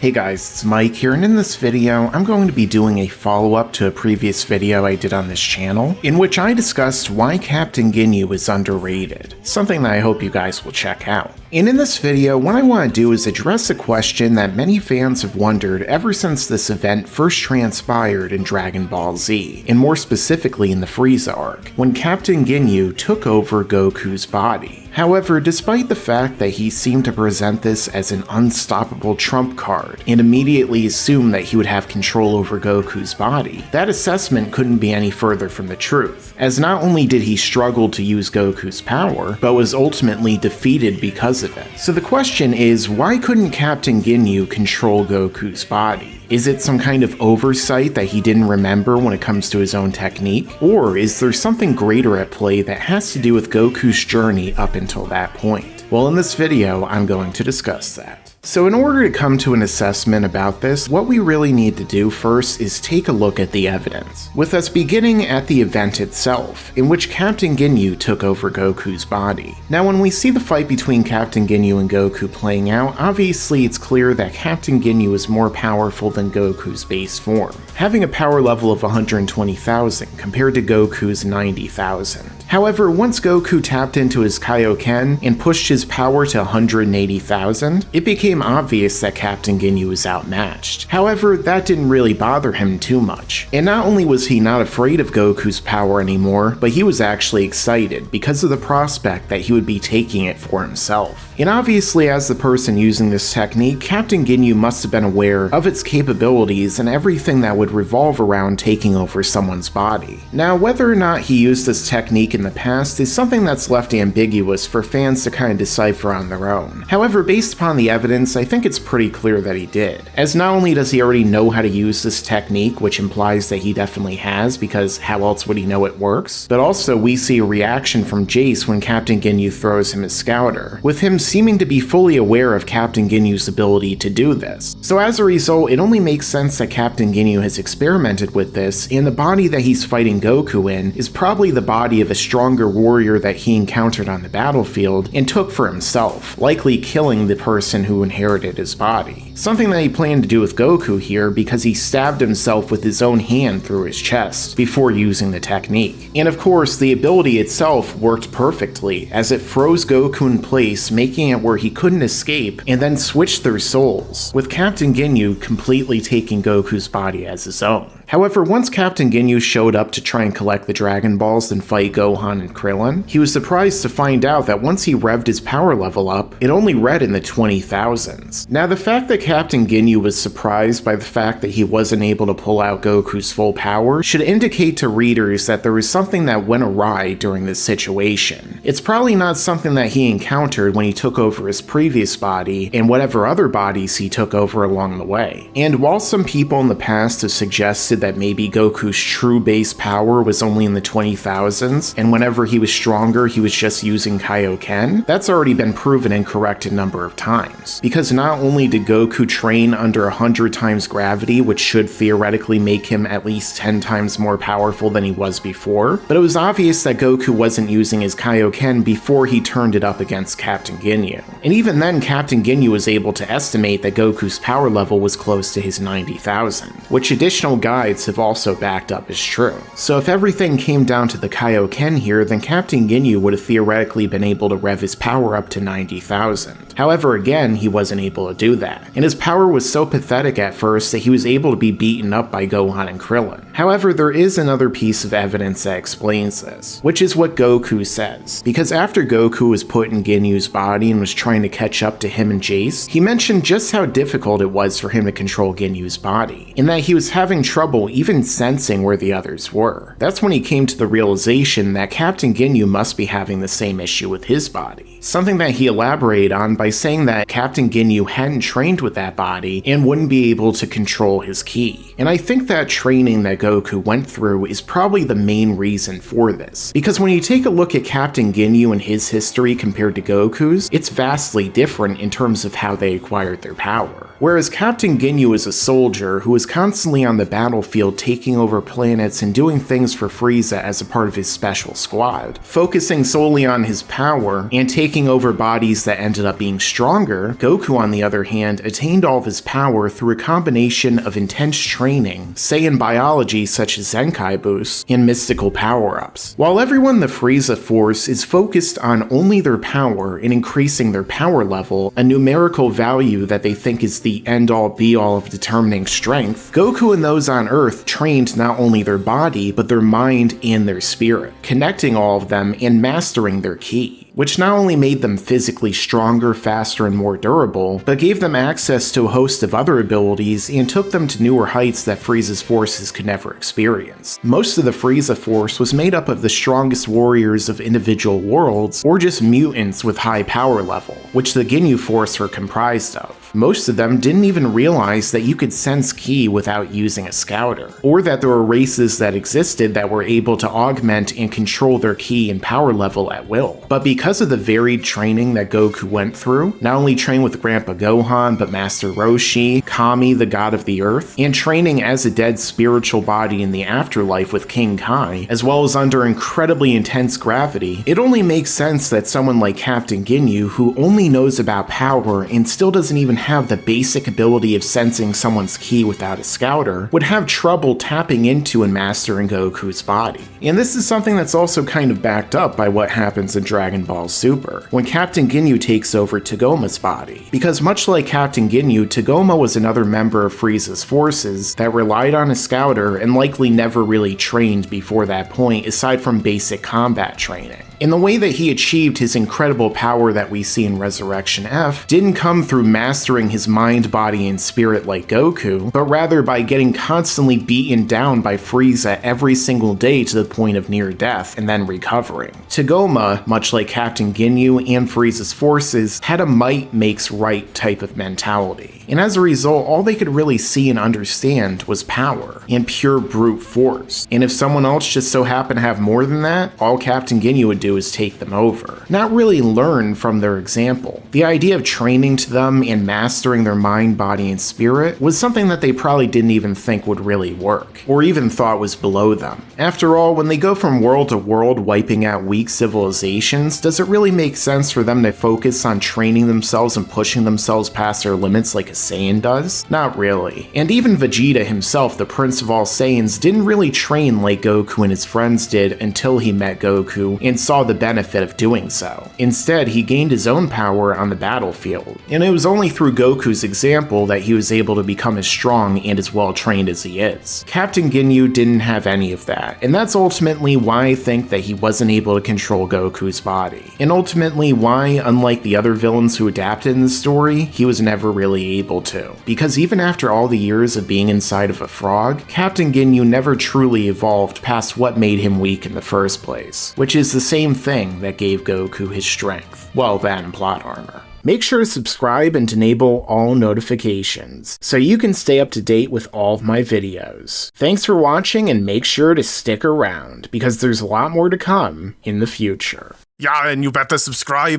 Hey guys, it's Mike here, and in this video, I'm going to be doing a follow-up to a previous video I did on this channel, in which I discussed why Captain Ginyu is underrated, something that I hope you guys will check out. And in this video, what I want to do is address a question that many fans have wondered ever since this event first transpired in Dragon Ball Z, and more specifically in the Frieza arc, when Captain Ginyu took over Goku's body. However, despite the fact that he seemed to present this as an unstoppable trump card and immediately assume that he would have control over Goku's body, that assessment couldn't be any further from the truth, as not only did he struggle to use Goku's power, but was ultimately defeated because of it. So the question is, why couldn't Captain Ginyu control Goku's body? Is it some kind of oversight that he didn't remember when it comes to his own technique? Or is there something greater at play that has to do with Goku's journey up until that point? Well, in this video, I'm going to discuss that. So in order to come to an assessment about this, what we really need to do first is take a look at the evidence, with us beginning at the event itself, in which Captain Ginyu took over Goku's body. Now when we see the fight between Captain Ginyu and Goku playing out, obviously it's clear that Captain Ginyu is more powerful than Goku's base form, having a power level of 120,000 compared to Goku's 90,000. However, once Goku tapped into his Kaioken and pushed his power to 180,000, it became obvious that Captain Ginyu was outmatched. However, that didn't really bother him too much. And not only was he not afraid of Goku's power anymore, but he was actually excited because of the prospect that he would be taking it for himself. And obviously, as the person using this technique, Captain Ginyu must have been aware of its capabilities and everything that would revolve around taking over someone's body. Now, whether or not he used this technique in the past is something that's left ambiguous for fans to kind of decipher on their own. However, based upon the evidence, I think it's pretty clear that he did, as not only does he already know how to use this technique, which implies that he definitely has, because how else would he know it works, but also we see a reaction from Jace when Captain Ginyu throws him his scouter, with him seeming to be fully aware of Captain Ginyu's ability to do this. So as a result, it only makes sense that Captain Ginyu has experimented with this, and the body that he's fighting Goku in is probably the body of a stronger warrior that he encountered on the battlefield and took for himself, likely killing the person who inherited his body. Something that he planned to do with Goku here because he stabbed himself with his own hand through his chest before using the technique. And of course, the ability itself worked perfectly, as it froze Goku in place, making it where he couldn't escape, and then switched their souls, with Captain Ginyu completely taking Goku's body as his own. However, once Captain Ginyu showed up to try and collect the Dragon Balls and fight Gohan and Krillin, he was surprised to find out that once he revved his power level up, it only read in the 20,000s. Now, the fact that Captain Ginyu was surprised by the fact that he wasn't able to pull out Goku's full power should indicate to readers that there was something that went awry during this situation. It's probably not something that he encountered when he took over his previous body and whatever other bodies he took over along the way. And while some people in the past have suggested that maybe Goku's true base power was only in the 20,000s, and whenever he was stronger he was just using Kaioken, that's already been proven incorrect a number of times. Because not only did Goku train under 100 times gravity, which should theoretically make him at least 10 times more powerful than he was before, but it was obvious that Goku wasn't using his Kaioken before he turned it up against Captain Ginyu. And even then, Captain Ginyu was able to estimate that Goku's power level was close to his 90,000, which additional guides have also backed up as true. So if everything came down to the Kaioken here, then Captain Ginyu would have theoretically been able to rev his power up to 90,000. However, again, he wasn't able to do that, and his power was so pathetic at first that he was able to be beaten up by Gohan and Krillin. However, there is another piece of evidence that explains this, which is what Goku says, because after Goku was put in Ginyu's body and was trying to catch up to him and Jace, he mentioned just how difficult it was for him to control Ginyu's body, and that he was having trouble even sensing where the others were. That's when he came to the realization that Captain Ginyu must be having the same issue with his body, something that he elaborated on by saying that Captain Ginyu hadn't trained with that body and wouldn't be able to control his ki. And I think that training that Goku went through is probably the main reason for this, because when you take a look at Captain Ginyu and his history compared to Goku's, it's vastly different in terms of how they acquired their power. Whereas Captain Ginyu is a soldier who is constantly on the battlefield taking over planets and doing things for Frieza as a part of his special squad, focusing solely on his power and taking over bodies that ended up being stronger, Goku on the other hand attained all of his power through a combination of intense training, say in biology such as Zenkai boosts, and mystical power-ups. While everyone in the Frieza force is focused on only their power and increasing their power level, a numerical value that they think is the end-all be-all of determining strength, Goku and those on Earth trained not only their body, but their mind and their spirit, connecting all of them and mastering their ki, which not only made them physically stronger, faster, and more durable, but gave them access to a host of other abilities and took them to newer heights that Frieza's forces could never experience. Most of the Frieza force was made up of the strongest warriors of individual worlds, or just mutants with high power level, which the Ginyu force were comprised of. Most of them didn't even realize that you could sense ki without using a scouter, or that there were races that existed that were able to augment and control their ki and power level at will. But because of the varied training that Goku went through, not only trained with Grandpa Gohan, but Master Roshi, Kami, the god of the earth, and training as a dead spiritual body in the afterlife with King Kai, as well as under incredibly intense gravity, it only makes sense that someone like Captain Ginyu, who only knows about power and still doesn't even have the basic ability of sensing someone's ki without a scouter, would have trouble tapping into and mastering Goku's body. And this is something that's also kind of backed up by what happens in Dragon Ball Super, when Captain Ginyu takes over Tagoma's body. Because much like Captain Ginyu, Tagoma was another member of Frieza's forces that relied on a scouter and likely never really trained before that point aside from basic combat training. And the way that he achieved his incredible power that we see in Resurrection F didn't come through mastering his mind, body, and spirit like Goku, but rather by getting constantly beaten down by Frieza every single day to the point of near death and then recovering. Tagoma, much like Captain Ginyu and Frieza's forces, had a might makes right type of mentality. And as a result, all they could really see and understand was power and pure brute force. And if someone else just so happened to have more than that, all Captain Ginyu would do is take them over, not really learn from their example. The idea of training to them and mastering their mind, body, and spirit was something that they probably didn't even think would really work, or even thought was below them. After all, when they go from world to world wiping out weak civilizations, does it really make sense for them to focus on training themselves and pushing themselves past their limits like a Saiyan does? Not really. And even Vegeta himself, the prince of all Saiyans, didn't really train like Goku and his friends did until he met Goku and saw the benefit of doing so. Instead, he gained his own power on the battlefield, and it was only through Goku's example that he was able to become as strong and as well trained as he is. Captain Ginyu didn't have any of that, and that's ultimately why I think that he wasn't able to control Goku's body, and ultimately why, unlike the other villains who adapted in the story, he was never really able to. Because even after all the years of being inside of a frog, Captain Ginyu never truly evolved past what made him weak in the first place, which is the same thing that gave Goku his strength. Well, that and plot armor. Make sure to subscribe and enable all notifications so you can stay up to date with all of my videos. Thanks for watching, and make sure to stick around because there's a lot more to come in the future. Yeah, and you better subscribe.